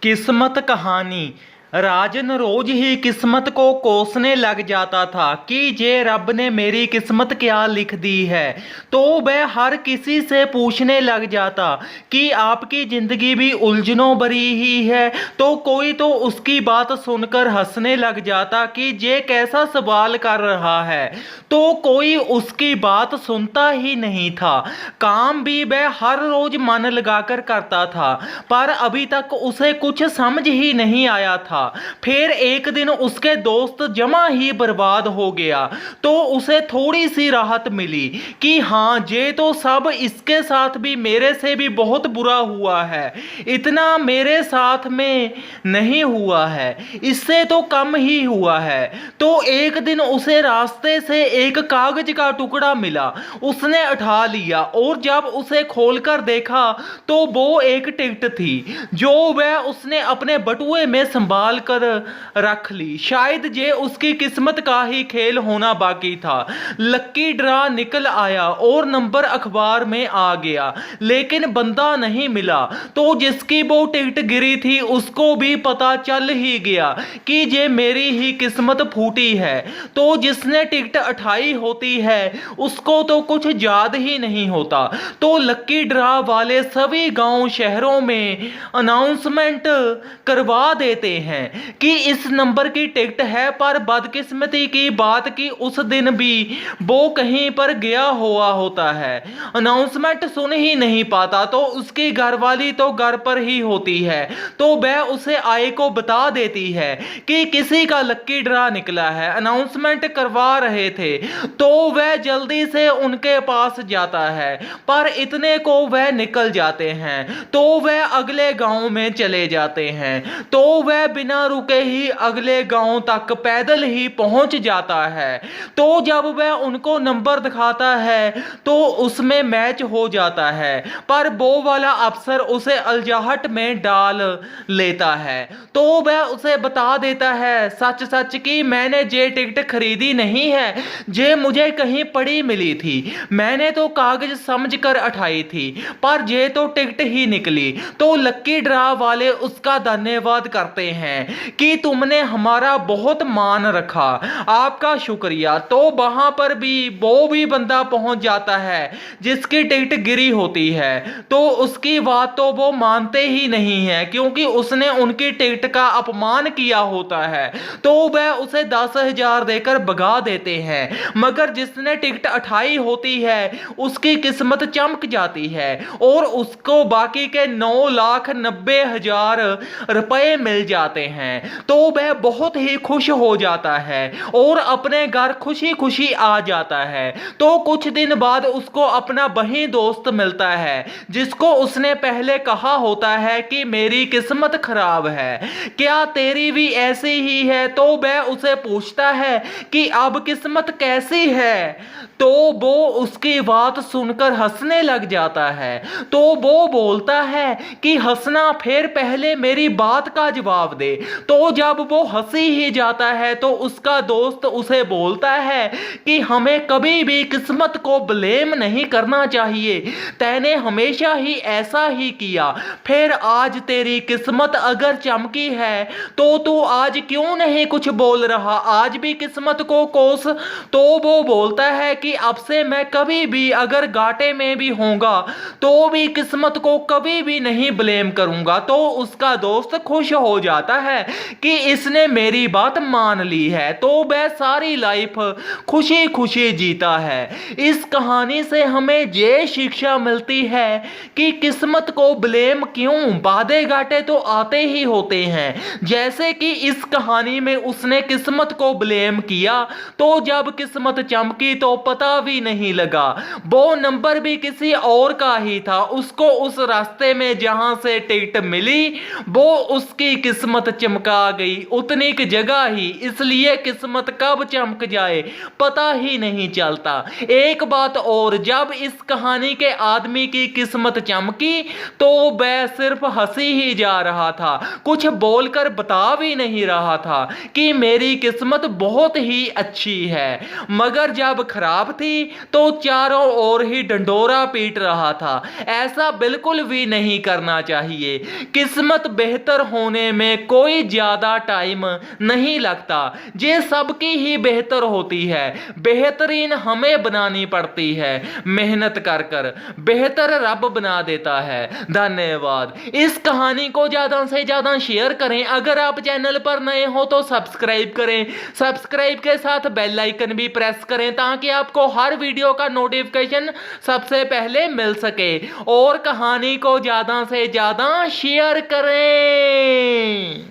किस्मत कहानी। राजन रोज ही किस्मत को कोसने लग जाता था कि जे रब ने मेरी किस्मत क्या लिख दी है। तो वह हर किसी से पूछने लग जाता कि आपकी ज़िंदगी भी उलझनों भरी ही है। तो कोई तो उसकी बात सुनकर हंसने लग जाता कि जे कैसा सवाल कर रहा है। तो कोई उसकी बात सुनता ही नहीं था। काम भी वह हर रोज मन लगाकर करता था, पर अभी तक उसे कुछ समझ ही नहीं आया था। फिर एक दिन उसके दोस्त जमा ही बर्बाद हो गया, तो उसे थोड़ी सी राहत मिली कि हाँ, ये तो सब इसके साथ भी मेरे से भी बहुत बुरा हुआ है, इतना मेरे साथ में नहीं हुआ है, इससे तो कम ही हुआ है। तो एक दिन उसे रास्ते से एक कागज का टुकड़ा मिला। उसने उठा लिया और जब उसे खोलकर देखा तो वो एक टिकट थी जो वह उसने अपने बटुए में संभाल कर रख ली। शायद ये उसकी किस्मत का ही खेल होना बाकी था। लक्की ड्रा निकल आया और नंबर अखबार में आ गया, लेकिन बंदा नहीं मिला। तो जिसकी वो टिकट गिरी थी उसको भी पता चल ही गया कि ये मेरी ही किस्मत फूटी है। तो जिसने टिकट उठाई होती है उसको तो कुछ याद ही नहीं होता। तो लक्की ड्रा वाले सभी गांव शहरों में अनाउंसमेंट करवा देते हैं कि इस नंबर की टिकट है, पर बदकिस्मती की बात की उस दिन भी वो कहीं पर गया हुआ होता है। अनाउंसमेंट सुन ही नहीं पाता, तो उसकी घरवाली तो घर पर ही होती है। तो वह उसे आए को बता देती है कि किसी का लक्की ड्रा निकला है, अनाउंसमेंट करवा रहे थे। तो वह जल्दी से उनके पास जाता है, पर इतने को वह निकल जाते हैं। तो वह अगले गांव में चले जाते हैं। तो वह बिना रुके ही अगले गांव तक पैदल ही पहुंच जाता है। तो जब वह उनको नंबर दिखाता है तो उसमें मैच हो जाता है, पर वो वाला अफसर उसे अलजाहट में डाल लेता है। तो वह उसे बता देता है सच सच कि मैंने जे टिकट खरीदी नहीं है, जे मुझे कहीं पड़ी मिली थी। मैंने तो कागज समझकर उठाई थी, पर जे तो टिकट ही निकली। तो लक्की ड्रा वाले उसका धन्यवाद करते हैं कि तुमने हमारा बहुत मान रखा, आपका शुक्रिया। तो वहां पर भी वो भी बंदा पहुंच जाता है जिसकी टिकट गिरी होती है। तो उसकी बात तो वो मानते ही नहीं है, क्योंकि उसने उनकी टिकट का अपमान किया होता है। तो वह उसे 10,000 देकर भगा देते हैं, मगर जिसने टिकट उठाई होती है उसकी किस्मत चमक जाती है और उसको बाकी के 9,90,000 रुपए मिल जाते हैं। तो वह बहुत ही खुश हो जाता है और अपने घर खुशी खुशी आ जाता है। तो कुछ दिन बाद उसको अपना वही दोस्त मिलता है जिसको उसने पहले कहा होता है कि मेरी किस्मत खराब है, क्या तेरी भी ऐसी ही है। तो वह उसे पूछता है कि अब किस्मत कैसी है। तो वो उसकी बात सुनकर हंसने लग जाता है। तो वो बोलता है कि हंसना, फिर पहले मेरी बात का जवाब दे। तो जब वो हंसी ही जाता है तो उसका दोस्त उसे बोलता है कि हमें कभी भी किस्मत को ब्लेम नहीं करना चाहिए, तैने हमेशा ही ऐसा ही किया। फिर आज तेरी किस्मत अगर चमकी है तो तू आज क्यों नहीं कुछ बोल रहा, आज भी किस्मत को कोस। तो वो बोलता है कि अब से मैं कभी भी अगर घाटे में भी होऊंगा तो भी किस्मत को कभी भी नहीं ब्लेम करूंगा। तो उसका दोस्त खुश हो जाता है कि इसने मेरी बात मान ली है। तो वह सारी लाइफ खुशी खुशी जीता है। इस कहानी से हमें ये शिक्षा मिलती है कि किस्मत को ब्लेम क्यों, वादे घाटे तो आते ही होते हैं। जैसे कि इस कहानी में उसने किस्मत को ब्लेम किया, तो जब किस्मत चमकी तो पता भी नहीं लगा, वो नंबर भी किसी और का ही था। उसको उस रास्ते में जहां से टिकट मिली वो उसकी किस्मत चमका गई उतनी की जगह ही, इसलिए किस्मत कब चमक जाए पता ही नहीं चलता। एक बात और, जब इस कहानी के आदमी की किस्मत चमकी तो वह सिर्फ हंसी ही जा रहा था, कुछ बोलकर बता भी नहीं रहा था कि मेरी किस्मत बहुत ही अच्छी है। मगर जब खराब थी तो चारों ओर ही डंडोरा पीट रहा था। ऐसा बिल्कुल भी नहीं करना चाहिए। किस्मत बेहतर होने में कोई ज्यादा टाइम नहीं लगता, ये सबकी ही बेहतर होती है। बेहतरीन हमें बनानी पड़ती है, मेहनत कर कर बेहतर रब बना देता है। धन्यवाद। इस कहानी को ज्यादा से ज्यादा शेयर करें। अगर आप चैनल पर नए हो तो सब्सक्राइब करें, सब्सक्राइब के साथ बेल आइकन भी प्रेस करें ताकि आपको हर वीडियो का नोटिफिकेशन सबसे पहले मिल सके। और कहानी को ज्यादा से ज्यादा शेयर करें।